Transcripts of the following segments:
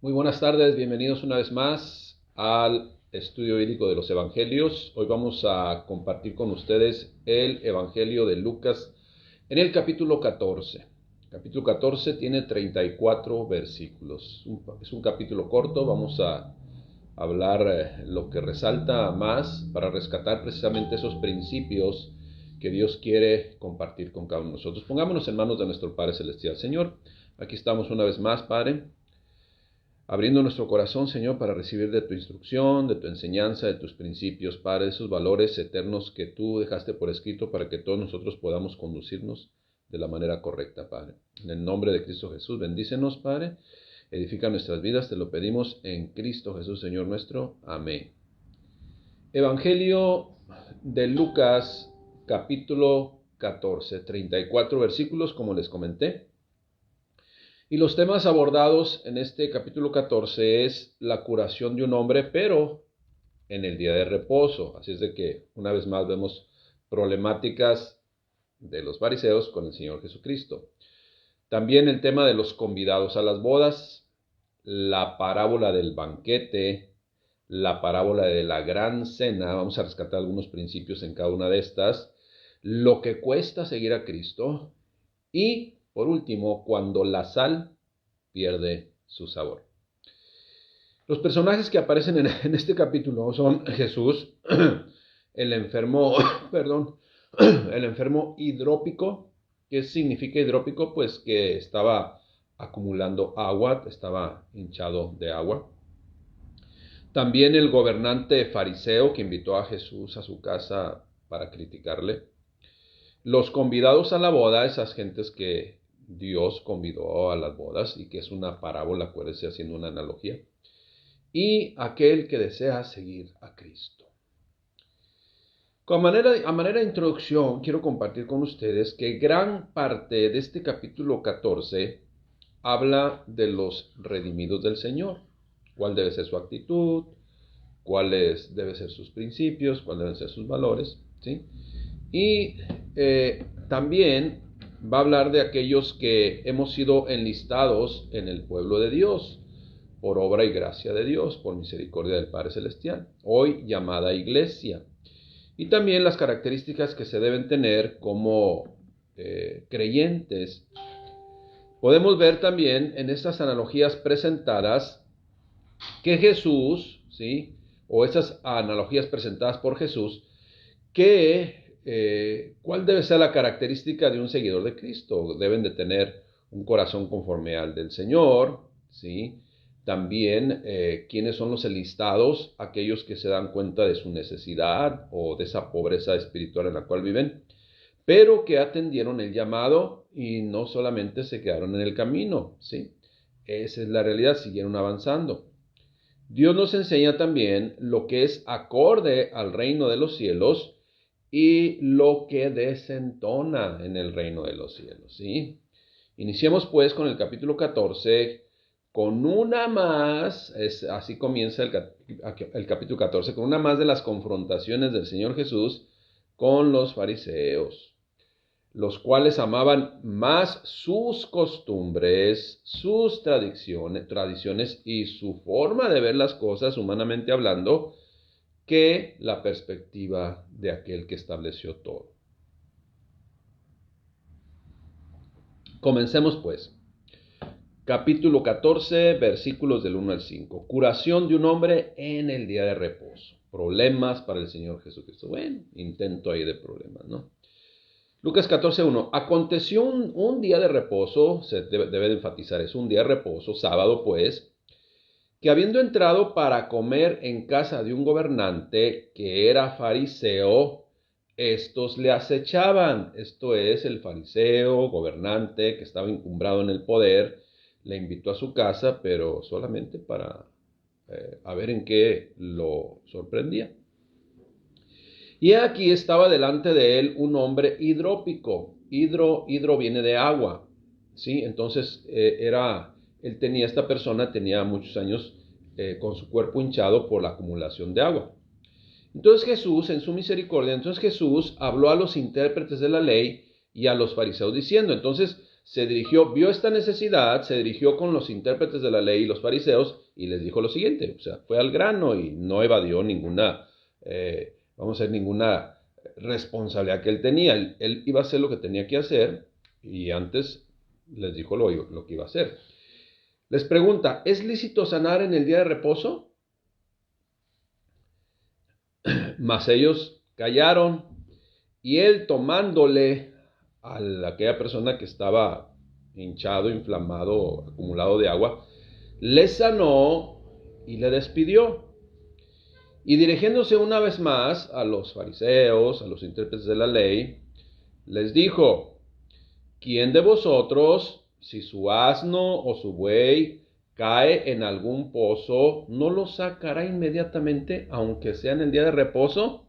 Muy buenas tardes, bienvenidos una vez más al estudio bíblico de los Evangelios. Hoy vamos a compartir con ustedes el Evangelio de Lucas en el capítulo 14. El capítulo 14 tiene 34 versículos. Es un capítulo corto, vamos a hablar lo que resalta más para rescatar precisamente esos principios que Dios quiere compartir con cada uno de nosotros. Pongámonos en manos de nuestro Padre Celestial. Señor, aquí estamos una vez más, Padre, abriendo nuestro corazón, Señor, para recibir de tu instrucción, de tu enseñanza, de tus principios, Padre, de esos valores eternos que tú dejaste por escrito para que todos nosotros podamos conducirnos de la manera correcta, Padre. En el nombre de Cristo Jesús, bendícenos, Padre, edifica nuestras vidas, te lo pedimos en Cristo Jesús, Señor nuestro. Amén. Evangelio de Lucas, capítulo 14, 34 versículos, como les comenté. Y los temas abordados en este capítulo 14 es la curación de un hombre, pero en el día de reposo. Así es de que una vez más vemos problemáticas de los fariseos con el Señor Jesucristo. También el tema de los convidados a las bodas, la parábola del banquete, la parábola de la gran cena. Vamos a rescatar algunos principios en cada una de estas. Lo que cuesta seguir a Cristo. Y por último, cuando la sal pierde su sabor. Los personajes que aparecen en este capítulo son Jesús, el enfermo, el enfermo hidrópico. ¿Qué significa hidrópico? Pues que estaba acumulando agua, estaba hinchado de agua. También el gobernante fariseo que invitó a Jesús a su casa para criticarle. Los convidados a la boda, esas gentes que Dios convidó a las bodas y que es una parábola, acuérdense, haciendo una analogía. Y aquel que desea seguir a Cristo. A manera de introducción, quiero compartir con ustedes que gran parte de este capítulo 14 habla de los redimidos del Señor. ¿Cuál debe ser su actitud? ¿Cuáles deben ser sus principios? ¿Cuáles deben ser sus valores? ¿Sí? Y también va a hablar de aquellos que hemos sido enlistados en el pueblo de Dios, por obra y gracia de Dios, por misericordia del Padre Celestial, hoy llamada iglesia. Y también las características que se deben tener como creyentes. Podemos ver también en estas analogías presentadas que Jesús, ¿sí? O esas analogías presentadas por Jesús, ¿cuál debe ser la característica de un seguidor de Cristo? Deben de tener un corazón conforme al del Señor, ¿sí? También, ¿quiénes son los enlistados? Aquellos que se dan cuenta de su necesidad o de esa pobreza espiritual en la cual viven, pero que atendieron el llamado y no solamente se quedaron en el camino, ¿sí? Esa es la realidad, siguieron avanzando. Dios nos enseña también lo que es acorde al reino de los cielos y lo que desentona en el reino de los cielos, ¿sí? Iniciemos pues con el capítulo 14, con una más, así comienza el capítulo 14, con una más de las confrontaciones del Señor Jesús con los fariseos, los cuales amaban más sus costumbres, sus tradiciones y su forma de ver las cosas, humanamente hablando, que la perspectiva de aquel que estableció todo. Comencemos pues. Capítulo 14, versículos del 1 al 5. Curación de un hombre en el día de reposo. Problemas para el Señor Jesucristo. Bueno, intento ahí de problemas, ¿no? Lucas 14, 1. Aconteció un día de reposo, se debe de enfatizar, es un día de reposo, sábado pues, que habiendo entrado para comer en casa de un gobernante que era fariseo, estos le acechaban. Esto es, el fariseo, gobernante, que estaba encumbrado en el poder, le invitó a su casa, pero solamente para a ver en qué lo sorprendía. Y aquí estaba delante de él un hombre hidrópico. Hidro viene de agua, ¿sí? Entonces esta persona tenía muchos años con su cuerpo hinchado por la acumulación de agua. Entonces Jesús, en su misericordia, habló a los intérpretes de la ley y a los fariseos diciendo, entonces vio esta necesidad, se dirigió con los intérpretes de la ley y los fariseos y les dijo lo siguiente, o sea, fue al grano y no evadió ninguna responsabilidad que él tenía. Él iba a hacer lo que tenía que hacer y antes les dijo lo que iba a hacer. Les pregunta, ¿es lícito sanar en el día de reposo? Mas ellos callaron y él, tomándole a aquella persona que estaba hinchado, inflamado, acumulado de agua, le sanó y le despidió. Y dirigiéndose una vez más a los fariseos, a los intérpretes de la ley, les dijo, ¿quién de vosotros, si su asno o su buey cae en algún pozo, no lo sacará inmediatamente, aunque sea en el día de reposo?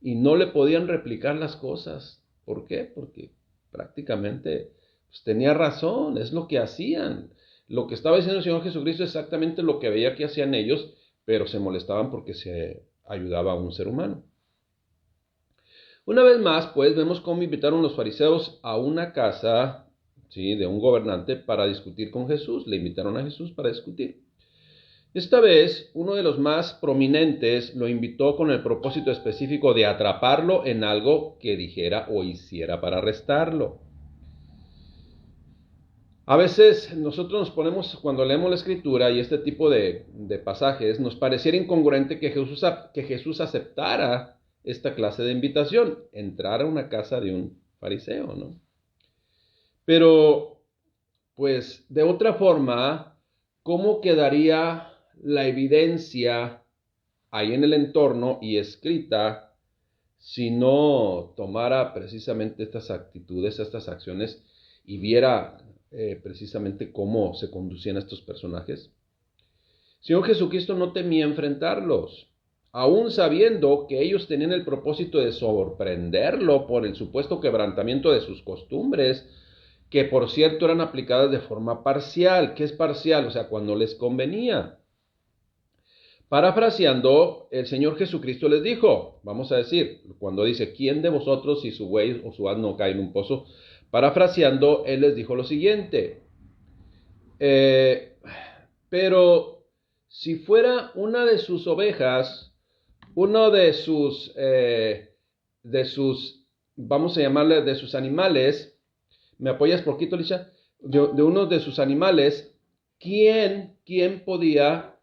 Y no le podían replicar las cosas. ¿Por qué? Porque prácticamente pues, tenía razón, es lo que hacían. Lo que estaba diciendo el Señor Jesucristo es exactamente lo que veía que hacían ellos, pero se molestaban porque se ayudaba a un ser humano. Una vez más, pues, vemos cómo invitaron los fariseos a una casa, ¿sí?, de un gobernante para discutir con Jesús. Le invitaron a Jesús para discutir. Esta vez, uno de los más prominentes lo invitó con el propósito específico de atraparlo en algo que dijera o hiciera para arrestarlo. A veces nosotros nos ponemos, cuando leemos la Escritura y este tipo de pasajes, nos pareciera incongruente que Jesús aceptara esta clase de invitación, entrar a una casa de un fariseo, ¿no? Pero, pues, de otra forma, ¿cómo quedaría la evidencia ahí en el entorno y escrita si no tomara precisamente estas actitudes, estas acciones y viera precisamente cómo se conducían estos personajes? Señor Jesucristo no temía enfrentarlos, aún sabiendo que ellos tenían el propósito de sorprenderlo por el supuesto quebrantamiento de sus costumbres, que por cierto eran aplicadas de forma parcial. ¿Qué es parcial? O sea, cuando les convenía. Parafraseando, el Señor Jesucristo les dijo, vamos a decir, cuando dice, ¿quién de vosotros si su buey o su asno cae en un pozo? Parafraseando, Él les dijo lo siguiente, pero si fuera una de sus ovejas, uno de sus, vamos a llamarle, de sus animales, ¿me apoyas poquito, Lisha? De uno de sus animales, ¿quién podía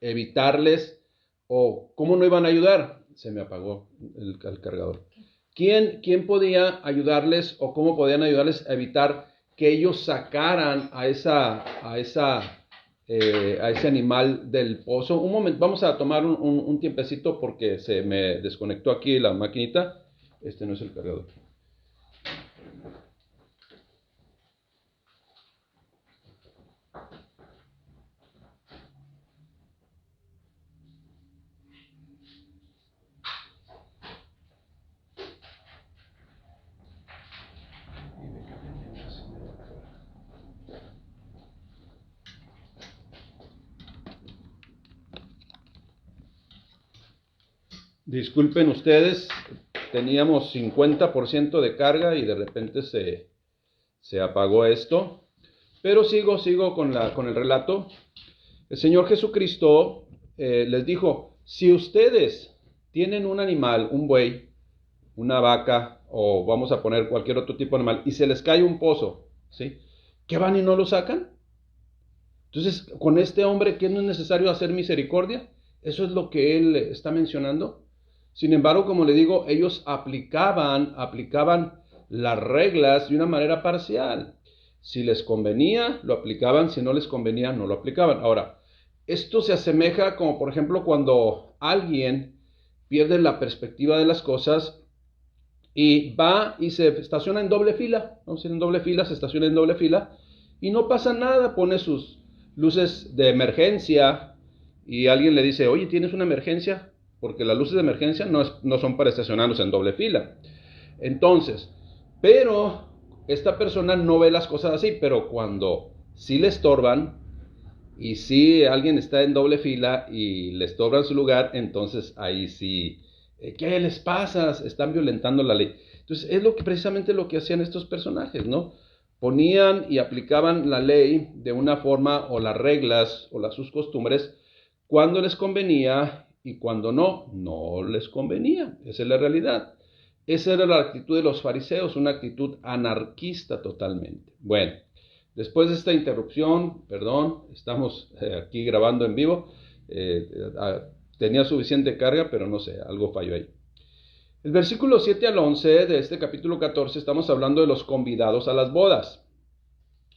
evitarles o cómo no iban a ayudar? Se me apagó el cargador. ¿Quién podía ayudarles o cómo podían ayudarles a evitar que ellos sacaran a ese animal del pozo? Un momento, vamos a tomar un tiempecito porque se me desconectó aquí la maquinita. Este no es el cargador. Disculpen ustedes, teníamos 50% de carga y de repente se apagó esto. Pero sigo con el relato. El Señor Jesucristo les dijo, si ustedes tienen un animal, un buey, una vaca, o vamos a poner cualquier otro tipo de animal, y se les cae un pozo, ¿sí?, ¿qué van y no lo sacan? Entonces, con este hombre, ¿qué no es necesario hacer misericordia? Eso es lo que él está mencionando. Sin embargo, como le digo, ellos aplicaban las reglas de una manera parcial. Si les convenía, lo aplicaban. Si no les convenía, no lo aplicaban. Ahora, esto se asemeja como, por ejemplo, cuando alguien pierde la perspectiva de las cosas y va y se estaciona en doble fila. Vamos a decir en doble fila, se estaciona en doble fila y no pasa nada. Pone sus luces de emergencia y alguien le dice, oye, ¿tienes una emergencia? Porque las luces de emergencia no son para estacionarnos en doble fila. Entonces, pero esta persona no ve las cosas así, pero cuando sí le estorban y si alguien está en doble fila y le estorban su lugar, entonces ahí sí, ¿qué les pasa? Están violentando la ley. Entonces, es precisamente lo que hacían estos personajes, ¿no? Ponían y aplicaban la ley de una forma, o las reglas, o sus costumbres, cuando les convenía, y cuando no les convenía. Esa es la realidad. Esa era la actitud de los fariseos, una actitud anarquista totalmente. Bueno, después de esta interrupción, perdón, estamos aquí grabando en vivo, tenía suficiente carga, pero no sé, algo falló ahí. El versículo 7 al 11 de este capítulo 14 estamos hablando de los convidados a las bodas.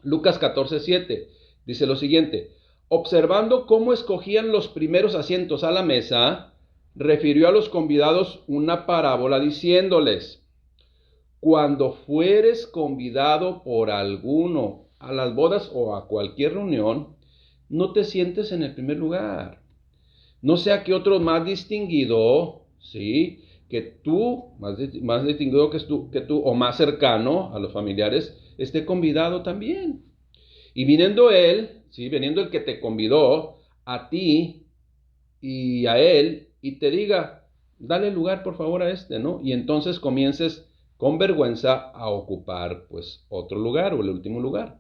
Lucas 14, 7 dice lo siguiente: observando cómo escogían los primeros asientos a la mesa, refirió a los convidados una parábola diciéndoles: cuando fueres convidado por alguno a las bodas o a cualquier reunión, no te sientes en el primer lugar. No sea que otro más distinguido, ¿sí?, que tú, más distinguido que tú, o más cercano a los familiares, esté convidado también. Y viniendo él, ¿sí?, viniendo el que te convidó a ti y a él, y te diga: dale lugar por favor a este, ¿no? Y entonces comiences con vergüenza a ocupar pues otro lugar, o el último lugar.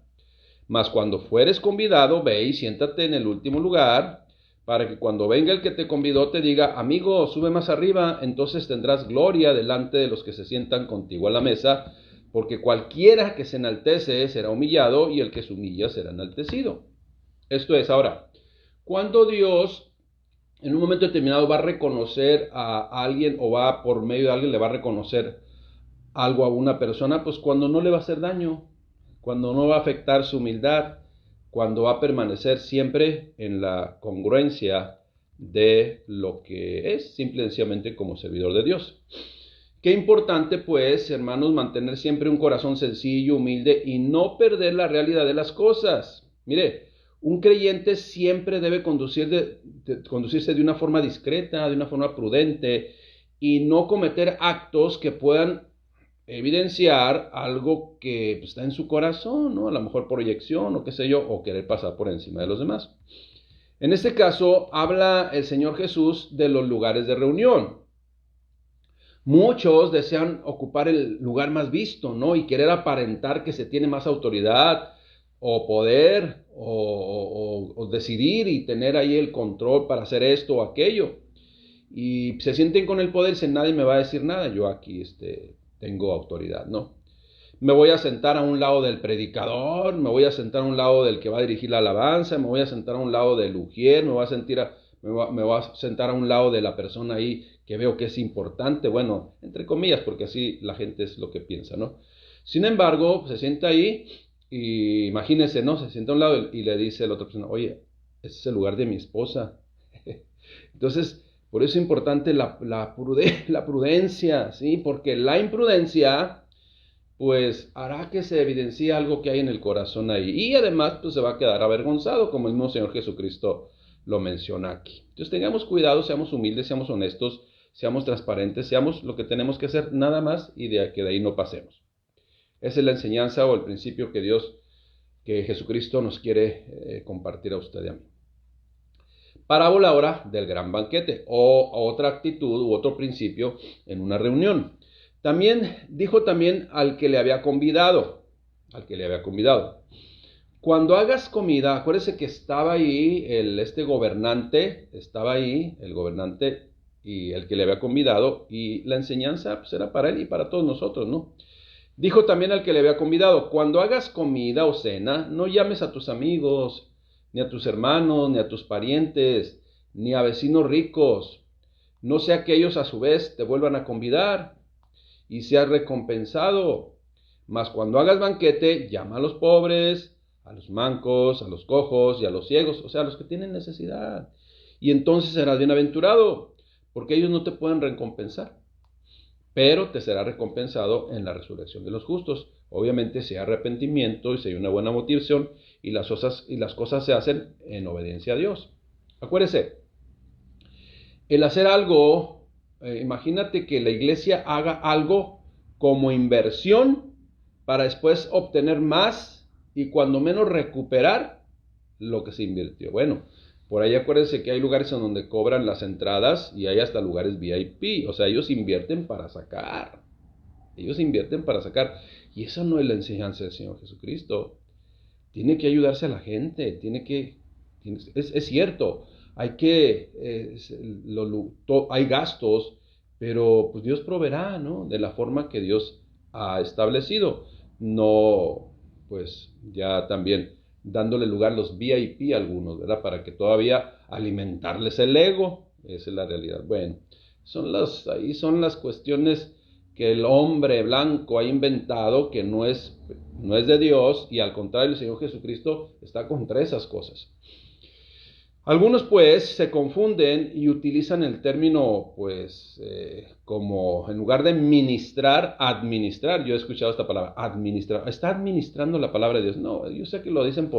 Mas cuando fueres convidado, ve y siéntate en el último lugar, para que cuando venga el que te convidó te diga: amigo, sube más arriba. Entonces tendrás gloria delante de los que se sientan contigo a la mesa, porque cualquiera que se enaltece será humillado, y el que se humilla será enaltecido. Esto es, ahora, cuando Dios en un momento determinado va a reconocer a alguien, o va por medio de alguien le va a reconocer algo a una persona, pues cuando no le va a hacer daño, cuando no va a afectar su humildad, cuando va a permanecer siempre en la congruencia de lo que es, simple y sencillamente como servidor de Dios. Qué importante, pues, hermanos, mantener siempre un corazón sencillo, humilde, y no perder la realidad de las cosas. Mire, un creyente siempre debe conducirse de una forma discreta, de una forma prudente, y no cometer actos que puedan evidenciar algo que está en su corazón, ¿no? A lo mejor proyección, o qué sé yo, o querer pasar por encima de los demás. En este caso, habla el Señor Jesús de los lugares de reunión. Muchos desean ocupar el lugar más visto, ¿no?, y querer aparentar que se tiene más autoridad, o poder, o decidir y tener ahí el control para hacer esto o aquello. Y se sienten con el poder y dicen: nadie me va a decir nada, yo aquí tengo autoridad, ¿no? Me voy a sentar a un lado del predicador, me voy a sentar a un lado del que va a dirigir la alabanza, me voy a sentar a un lado del ujier, me voy a sentar a un lado de la persona ahí que veo que es importante, bueno, entre comillas, porque así la gente es lo que piensa, ¿no? Sin embargo, se sienta ahí, y imagínense, ¿no? Se sienta a un lado y le dice a la otra persona: oye, ese es el lugar de mi esposa. Entonces, por eso es importante la prudencia, ¿sí? Porque la imprudencia, pues, hará que se evidencie algo que hay en el corazón ahí. Y además, pues, se va a quedar avergonzado, como el mismo Señor Jesucristo lo menciona aquí. Entonces, tengamos cuidado, seamos humildes, seamos honestos, seamos transparentes, seamos lo que tenemos que hacer, nada más, y de ahí no pasemos. Esa es la enseñanza o el principio que Jesucristo nos quiere compartir a usted y a mí. Parábola ahora del gran banquete, o otra actitud u otro principio en una reunión. Dijo al que le había convidado, cuando hagas comida, acuérdese que estaba ahí el gobernante y el que le había convidado, y la enseñanza pues era para él y para todos nosotros, ¿no? Dijo también al que le había convidado: cuando hagas comida o cena, no llames a tus amigos, ni a tus hermanos, ni a tus parientes, ni a vecinos ricos, no sea que ellos a su vez te vuelvan a convidar y seas recompensado. Mas cuando hagas banquete, llama a los pobres, a los mancos, a los cojos y a los ciegos, o sea, a los que tienen necesidad. Y entonces serás bienaventurado, porque ellos no te pueden recompensar, pero te será recompensado en la resurrección de los justos. Obviamente, si hay arrepentimiento y si hay una buena motivación, y las cosas se hacen en obediencia a Dios. Acuérdese, el hacer algo, imagínate que la iglesia haga algo como inversión para después obtener más y cuando menos recuperar lo que se invirtió. Bueno, por ahí acuérdense que hay lugares en donde cobran las entradas y hay hasta lugares VIP, o sea, ellos invierten para sacar. Ellos invierten para sacar. Y esa no es la enseñanza del Señor Jesucristo. Tiene que ayudarse a la gente, es cierto, hay gastos, pero pues Dios proveerá, ¿no? De la forma que Dios ha establecido. No, pues ya también dándole lugar los VIP a algunos, ¿verdad? Para que todavía alimentarles el ego. Esa es la realidad. Bueno, ahí son las cuestiones que el hombre blanco ha inventado, que no es de Dios, y al contrario, el Señor Jesucristo está contra esas cosas. Algunos pues se confunden y utilizan el término pues como en lugar de ministrar, administrar. Yo he escuchado esta palabra, administrar. Está administrando la palabra de Dios. No, yo sé que lo dicen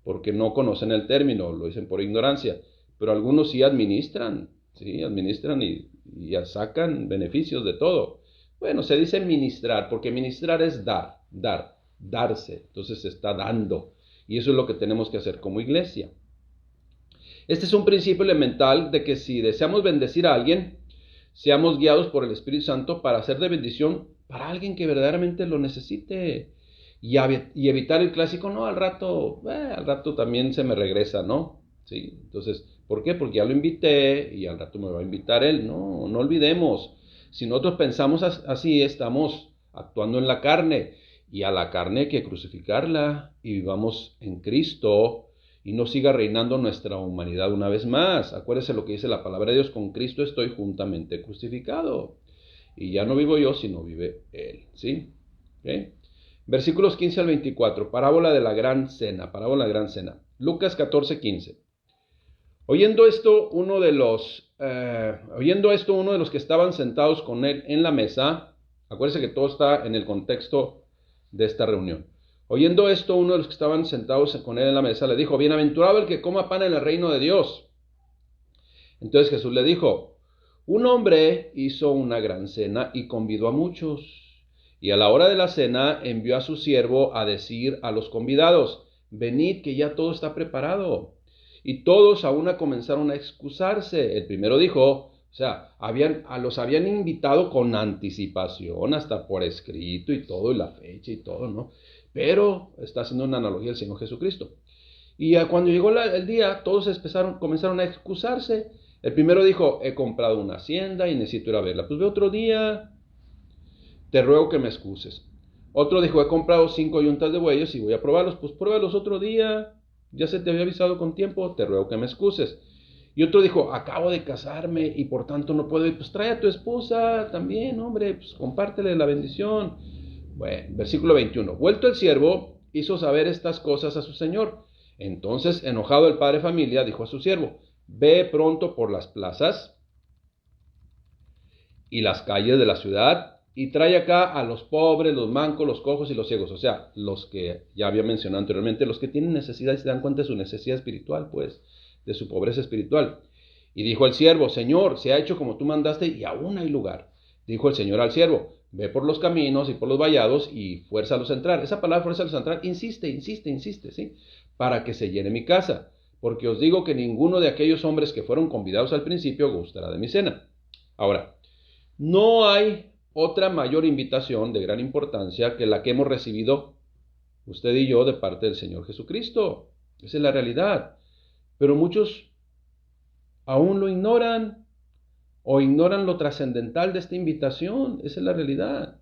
porque no conocen el término, lo dicen por ignorancia, pero algunos sí administran, y sacan beneficios de todo. Bueno, se dice ministrar, porque ministrar es darse. Entonces se está dando. Y eso es lo que tenemos que hacer como iglesia. Este es un principio elemental de que si deseamos bendecir a alguien, seamos guiados por el Espíritu Santo para hacer de bendición para alguien que verdaderamente lo necesite. Y evitar el clásico, no, al rato también se me regresa, ¿no? ¿Sí? Entonces, ¿por qué? Porque ya lo invité y al rato me va a invitar él. No olvidemos. Si nosotros pensamos así, estamos actuando en la carne. Y a la carne hay que crucificarla y vivamos en Cristo y no siga reinando nuestra humanidad una vez más. Acuérdese lo que dice la palabra de Dios: con Cristo estoy juntamente crucificado. Y ya no vivo yo, sino vive Él. ¿Sí? ¿Okay? Versículos 15 al 24, parábola de la gran cena, Lucas 14, 15. Oyendo esto, uno de los que estaban sentados con él en la mesa, acuérdense que todo está en el contexto de esta reunión. Oyendo esto, uno de los que estaban sentados con él en la mesa le dijo: bienaventurado el que coma pan en el reino de Dios. Entonces Jesús le dijo: un hombre hizo una gran cena y convidó a muchos. Y a la hora de la cena envió a su siervo a decir a los convidados: venid, que ya todo está preparado. Y todos a una comenzaron a excusarse. El primero dijo, los habían invitado con anticipación, hasta por escrito y todo, y la fecha y todo, ¿no? Pero está haciendo una analogía el Señor Jesucristo. Y cuando llegó el día, todos comenzaron a excusarse. El primero dijo: he comprado una hacienda y necesito ir a verla. Pues ve otro día, te ruego que me excuses. Otro dijo: he comprado 5 yuntas de bueyes y voy a probarlos. Pues pruébalos otro día, ya se te había avisado con tiempo, te ruego que me excuses. Y otro dijo: acabo de casarme y por tanto no puedo ir. Pues trae a tu esposa también, hombre, pues compártele la bendición. Bueno, versículo 21. Vuelto el siervo, hizo saber estas cosas a su señor. Entonces, enojado el padre de familia, dijo a su siervo: ve pronto por las plazas y las calles de la ciudad y trae acá a los pobres, los mancos, los cojos y los ciegos. O sea, los que ya había mencionado anteriormente, los que tienen necesidad y se dan cuenta de su necesidad espiritual, pues, de su pobreza espiritual. Y dijo el siervo: Señor, se ha hecho como tú mandaste y aún hay lugar. Dijo el Señor al siervo: ve por los caminos y por los vallados y fuérzalos a entrar. Esa palabra fuérzalos a entrar, insiste, ¿sí? Para que se llene mi casa. Porque os digo que ninguno de aquellos hombres que fueron convidados al principio gustará de mi cena. Ahora, no hay otra mayor invitación de gran importancia que la que hemos recibido usted y yo de parte del Señor Jesucristo. Esa es la realidad. Pero muchos aún lo ignoran o ignoran lo trascendental de esta invitación. Esa es la realidad.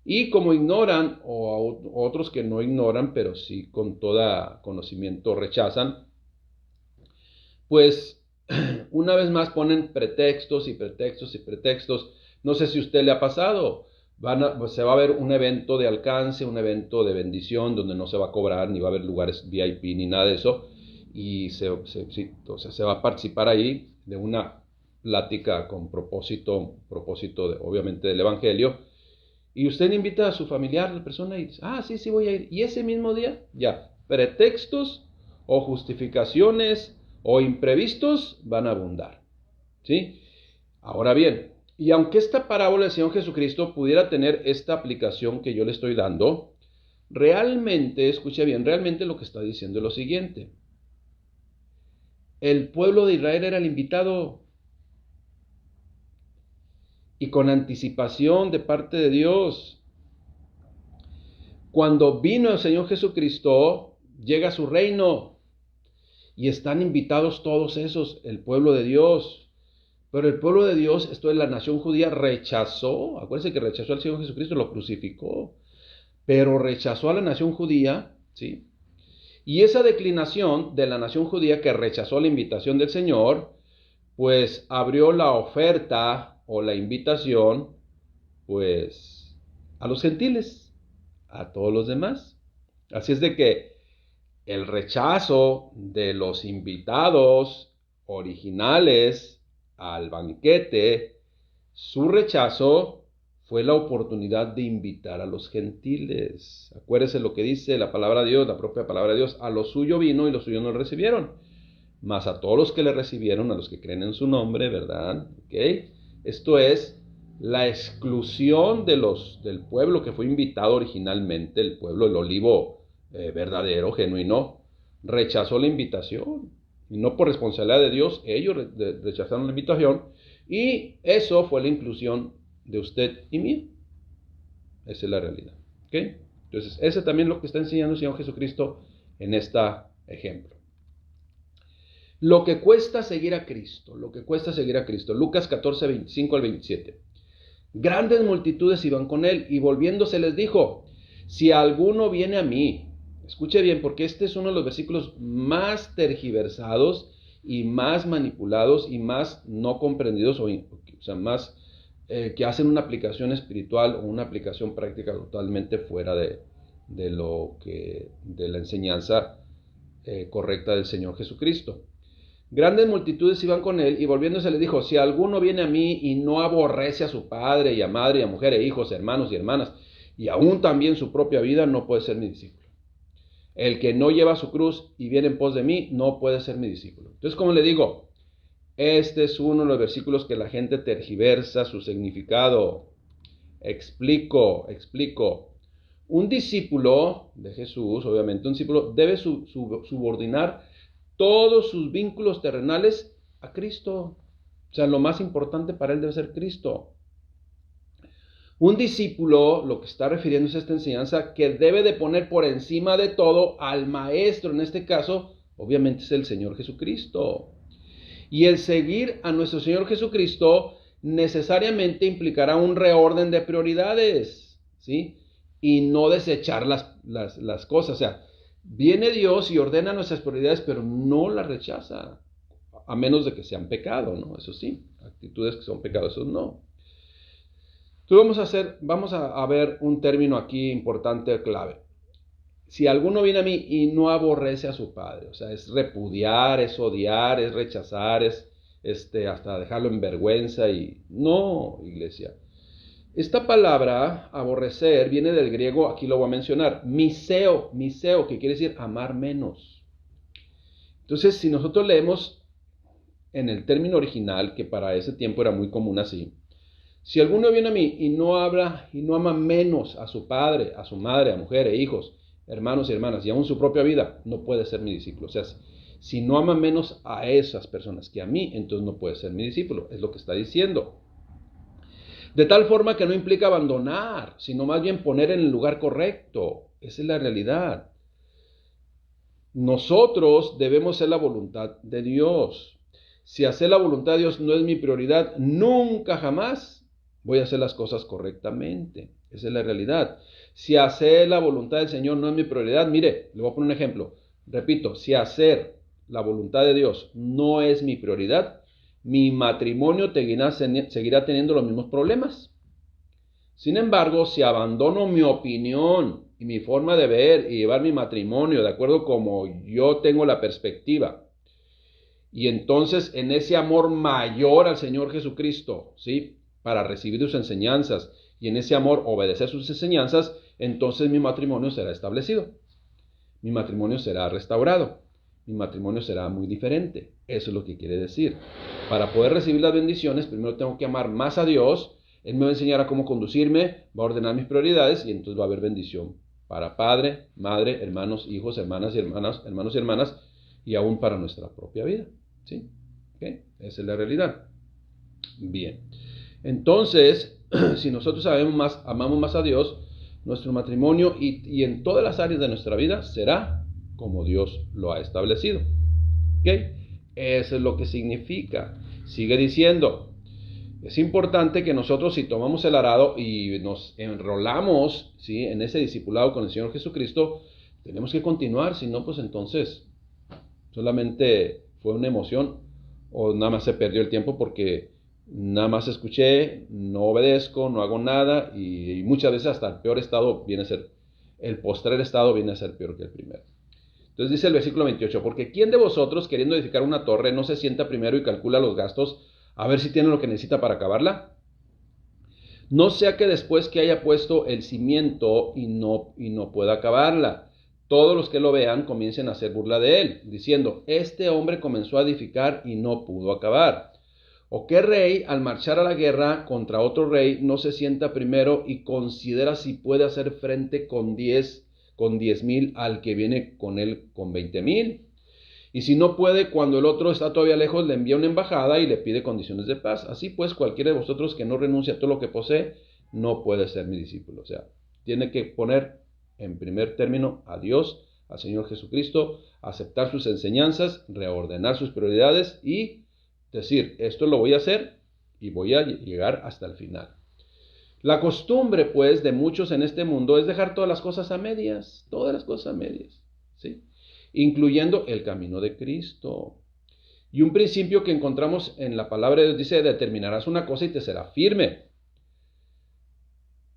Y como ignoran, o otros que no ignoran, pero sí con todo conocimiento rechazan, pues una vez más ponen pretextos y pretextos y pretextos. No sé si a usted le ha pasado. Se va a ver un evento de alcance, un evento de bendición, donde no se va a cobrar, ni va a haber lugares VIP, ni nada de eso. Y entonces se va a participar ahí de una plática con propósito obviamente del Evangelio. Y usted invita a su familiar, la persona, y dice: sí, voy a ir. Y ese mismo día, ya, pretextos o justificaciones o imprevistos van a abundar. ¿Sí? Ahora bien, y aunque esta parábola del Señor Jesucristo pudiera tener esta aplicación que yo le estoy dando, realmente, escuche bien, realmente lo que está diciendo es lo siguiente. El pueblo de Israel era el invitado. y con anticipación de parte de Dios. Cuando vino el Señor Jesucristo, llega a su reino y están invitados todos esos, el pueblo de Dios. Pero el pueblo de Dios, esto es la nación judía, rechazó, acuérdense que rechazó al Señor Jesucristo, lo crucificó, pero rechazó a la nación judía, ¿sí? Y esa declinación de la nación judía que rechazó la invitación del Señor, pues abrió la oferta o la invitación, pues, a los gentiles, a todos los demás. Así es de que el rechazo de los invitados originales al banquete, su rechazo fue la oportunidad de invitar a los gentiles. Acuérdense lo que dice la palabra de Dios, la propia palabra de Dios, a lo suyo vino y los suyos no lo recibieron. Mas a todos los que le recibieron, a los que creen en su nombre, ¿verdad? ¿Okay? Esto es la exclusión del pueblo que fue invitado originalmente, el pueblo del olivo verdadero, genuino, rechazó la invitación. Y no por responsabilidad de Dios, ellos rechazaron la invitación. Y eso fue la inclusión de usted y mí. Esa es la realidad. ¿Okay? Entonces, ese también es lo que está enseñando el Señor Jesucristo en este ejemplo. Lo que cuesta seguir a Cristo, lo que cuesta seguir a Cristo. Lucas 14, 25 al 27. Grandes multitudes iban con él y volviéndose les dijo, si alguno viene a mí, escuche bien porque este es uno de los versículos más tergiversados y más manipulados y más no comprendidos, o sea, más que hacen una aplicación espiritual o una aplicación práctica totalmente fuera de la enseñanza correcta del Señor Jesucristo. Grandes multitudes iban con él y volviéndose le dijo, si alguno viene a mí y no aborrece a su padre y a madre y a mujer e hijos, hermanos y hermanas, y aún también su propia vida, no puede ser mi discípulo. El que no lleva su cruz y viene en pos de mí, no puede ser mi discípulo. Entonces, como le digo, este es uno de los versículos que la gente tergiversa su significado. Explico. Un discípulo de Jesús, obviamente un discípulo, debe subordinar todos sus vínculos terrenales a Cristo. O sea, lo más importante para él debe ser Cristo. Un discípulo, lo que está refiriéndose a esta enseñanza, que debe de poner por encima de todo al maestro, en este caso, obviamente es el Señor Jesucristo. Y el seguir a nuestro Señor Jesucristo necesariamente implicará un reorden de prioridades, ¿sí? Y no desechar las cosas. O sea, viene Dios y ordena nuestras prioridades, pero no las rechaza, a menos de que sean pecado, ¿no? Eso sí, actitudes que son pecados, eso no. Entonces vamos a ver un término aquí importante, clave. Si alguno viene a mí y no aborrece a su padre, o sea, es repudiar, es odiar, es rechazar, es hasta dejarlo en vergüenza y no, iglesia. Esta palabra, aborrecer, viene del griego, aquí lo voy a mencionar, miseo, que quiere decir amar menos. Entonces, si nosotros leemos en el término original, que para ese tiempo era muy común así, si alguno viene a mí y no habla y no ama menos a su padre, a su madre, a mujer e hijos, hermanos y hermanas, y aún su propia vida, no puede ser mi discípulo. O sea, si no ama menos a esas personas que a mí, entonces no puede ser mi discípulo. Es lo que está diciendo. De tal forma que no implica abandonar, sino más bien poner en el lugar correcto. Esa es la realidad. Nosotros debemos hacer la voluntad de Dios. Si hacer la voluntad de Dios no es mi prioridad, nunca jamás voy a hacer las cosas correctamente. Esa es la realidad. Si hacer la voluntad del Señor no es mi prioridad, mire, le voy a poner un ejemplo. Repito, si hacer la voluntad de Dios no es mi prioridad, mi matrimonio seguirá teniendo los mismos problemas. Sin embargo, si abandono mi opinión y mi forma de ver y llevar mi matrimonio de acuerdo como yo tengo la perspectiva, y entonces en ese amor mayor al Señor Jesucristo, ¿sí? Para recibir sus enseñanzas y en ese amor obedecer sus enseñanzas, entonces mi matrimonio será establecido. Mi matrimonio será restaurado. Mi matrimonio será muy diferente. Eso es lo que quiere decir. Para poder recibir las bendiciones, primero tengo que amar más a Dios. Él me va a enseñar a cómo conducirme, va a ordenar mis prioridades y entonces va a haber bendición para padre, madre, hermanos, hijos, hermanos y hermanas y aún para nuestra propia vida. ¿Sí? ¿Okay? Esa es la realidad. Bien. Entonces, si nosotros amamos más a Dios, nuestro matrimonio y en todas las áreas de nuestra vida será como Dios lo ha establecido. ¿Ok? Eso es lo que significa. Sigue diciendo, es importante que nosotros, si tomamos el arado y nos enrolamos, ¿sí?, en ese discipulado con el Señor Jesucristo, tenemos que continuar, si no, pues entonces solamente fue una emoción o nada más se perdió el tiempo porque nada más escuché, no obedezco, no hago nada y muchas veces hasta el peor estado viene a ser, el postrer estado viene a ser peor que el primero. Entonces dice el versículo 28, porque ¿quién de vosotros, queriendo edificar una torre, no se sienta primero y calcula los gastos a ver si tiene lo que necesita para acabarla? No sea que después que haya puesto el cimiento y no pueda acabarla, todos los que lo vean comiencen a hacer burla de él, diciendo, este hombre comenzó a edificar y no pudo acabar. ¿O qué rey, al marchar a la guerra contra otro rey, no se sienta primero y considera si puede hacer frente con 10,000 al que viene con él con 20,000? Y si no puede, cuando el otro está todavía lejos, le envía una embajada y le pide condiciones de paz. Así pues, cualquiera de vosotros que no renuncie a todo lo que posee, no puede ser mi discípulo. O sea, tiene que poner en primer término a Dios, al Señor Jesucristo, aceptar sus enseñanzas, reordenar sus prioridades y decir, esto lo voy a hacer y voy a llegar hasta el final. La costumbre, pues, de muchos en este mundo es dejar todas las cosas a medias, ¿sí? Incluyendo el camino de Cristo. Y un principio que encontramos en la palabra de Dios dice, determinarás una cosa y te será firme.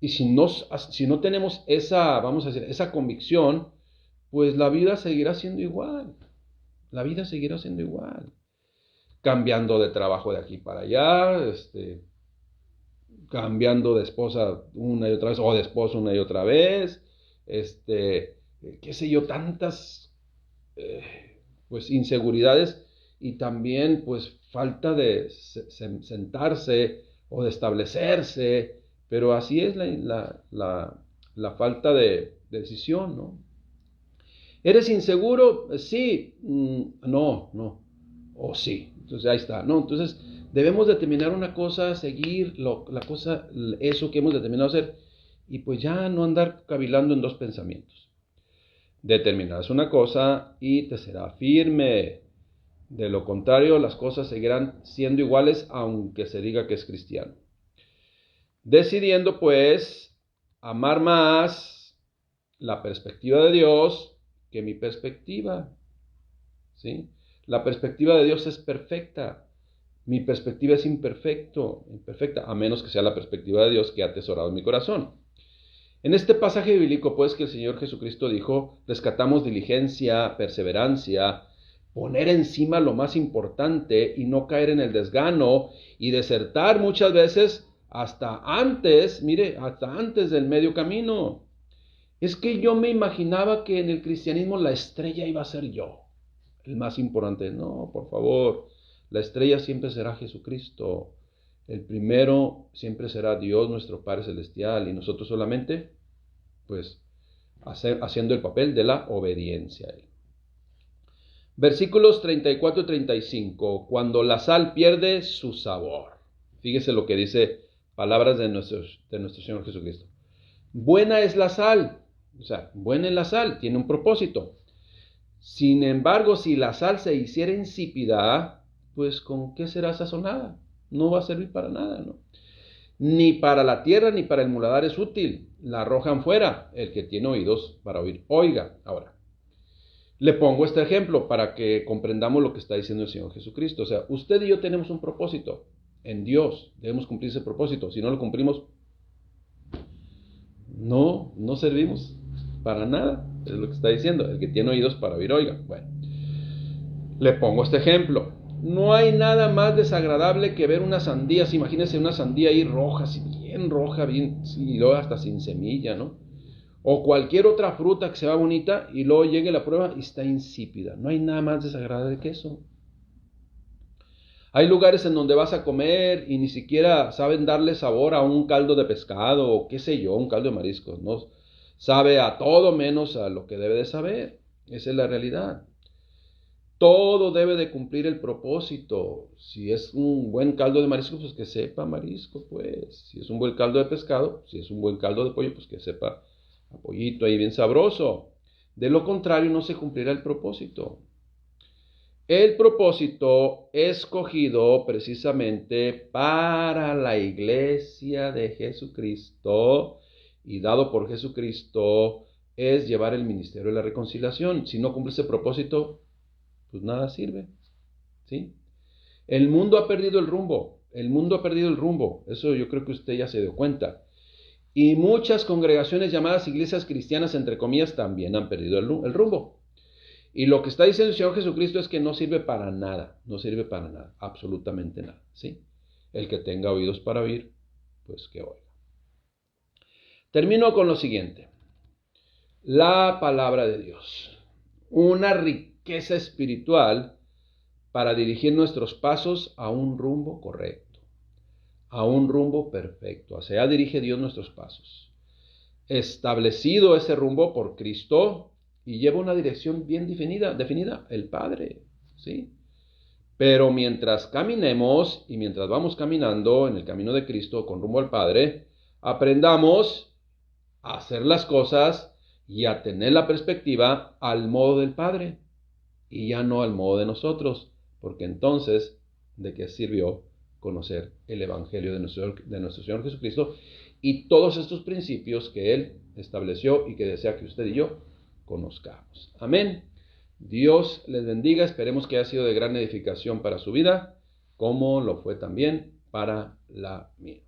Y si no tenemos esa convicción, pues la vida seguirá siendo igual. La vida seguirá siendo igual. Cambiando de trabajo de aquí para allá, cambiando de esposa una y otra vez, o de esposo una y otra vez, qué sé yo, tantas pues inseguridades y también pues falta de sentarse o de establecerse, pero así es la falta de decisión, ¿no? ¿Eres inseguro? Sí, no, o sí. Entonces ahí está, ¿no? Entonces debemos determinar una cosa, seguir eso que hemos determinado hacer y pues ya no andar cavilando en dos pensamientos. Determinarás una cosa y te será firme. De lo contrario, las cosas seguirán siendo iguales aunque se diga que es cristiano. Decidiendo pues amar más la perspectiva de Dios que mi perspectiva, ¿sí? La perspectiva de Dios es perfecta. Mi perspectiva es imperfecta, a menos que sea la perspectiva de Dios que ha atesorado en mi corazón. En este pasaje bíblico, pues, que el Señor Jesucristo dijo, rescatamos diligencia, perseverancia, poner encima lo más importante y no caer en el desgano y desertar muchas veces hasta antes del medio camino. Es que yo me imaginaba que en el cristianismo la estrella iba a ser yo, el más importante. No, por favor, la estrella siempre será Jesucristo. El primero siempre será Dios, nuestro Padre Celestial, y nosotros solamente, pues, haciendo el papel de la obediencia a Él. Versículos 34 y 35, cuando la sal pierde su sabor. Fíjese lo que dice palabras de nuestro Señor Jesucristo. Buena es la sal, o sea, buena es la sal, tiene un propósito. Sin embargo, si la sal se hiciera insípida, pues ¿con qué será sazonada? No va a servir para nada, ¿no? Ni para la tierra ni para el muladar es útil. La arrojan fuera. El que tiene oídos para oír, oiga. Ahora, le pongo este ejemplo para que comprendamos lo que está diciendo el Señor Jesucristo. O sea, usted y yo tenemos un propósito en Dios. Debemos cumplir ese propósito. Si no lo cumplimos, no servimos para nada. Es lo que está diciendo. El que tiene oídos para oír, oiga. Bueno, le pongo este ejemplo. No hay nada más desagradable que ver unas sandías. Imagínense una sandía ahí roja, así bien roja, y luego hasta sin semilla, ¿no? O cualquier otra fruta que sea bonita y luego llegue la prueba y está insípida. No hay nada más desagradable que eso. Hay lugares en donde vas a comer y ni siquiera saben darle sabor a un caldo de pescado o qué sé yo, un caldo de mariscos, ¿no? Sabe a todo menos a lo que debe de saber. Esa es la realidad. Todo debe de cumplir el propósito. Si es un buen caldo de marisco, pues que sepa marisco, pues. Si es un buen caldo de pescado, si es un buen caldo de pollo, pues que sepa a pollito ahí bien sabroso. De lo contrario, no se cumplirá el propósito. El propósito escogido precisamente para la iglesia de Jesucristo y dado por Jesucristo es llevar el ministerio de la reconciliación. Si no cumple ese propósito, pues nada sirve, ¿sí? El mundo ha perdido el rumbo, eso yo creo que usted ya se dio cuenta. Y muchas congregaciones llamadas iglesias cristianas, entre comillas, también han perdido el rumbo. Y lo que está diciendo el Señor Jesucristo es que no sirve para nada, absolutamente nada, ¿sí? El que tenga oídos para oír, pues que oiga. Termino con lo siguiente. La palabra de Dios, una riqueza espiritual para dirigir nuestros pasos a un rumbo correcto, a un rumbo perfecto. Hacia allá dirige Dios nuestros pasos. Establecido ese rumbo por Cristo y lleva una dirección bien definida, el Padre, ¿sí? Pero mientras caminemos y mientras vamos caminando en el camino de Cristo con rumbo al Padre, aprendamos a hacer las cosas y a tener la perspectiva al modo del Padre y ya no al modo de nosotros, porque entonces, ¿de qué sirvió conocer el Evangelio de nuestro Señor Jesucristo y todos estos principios que Él estableció y que desea que usted y yo conozcamos? Amén. Dios les bendiga. Esperemos que haya sido de gran edificación para su vida, como lo fue también para la mía.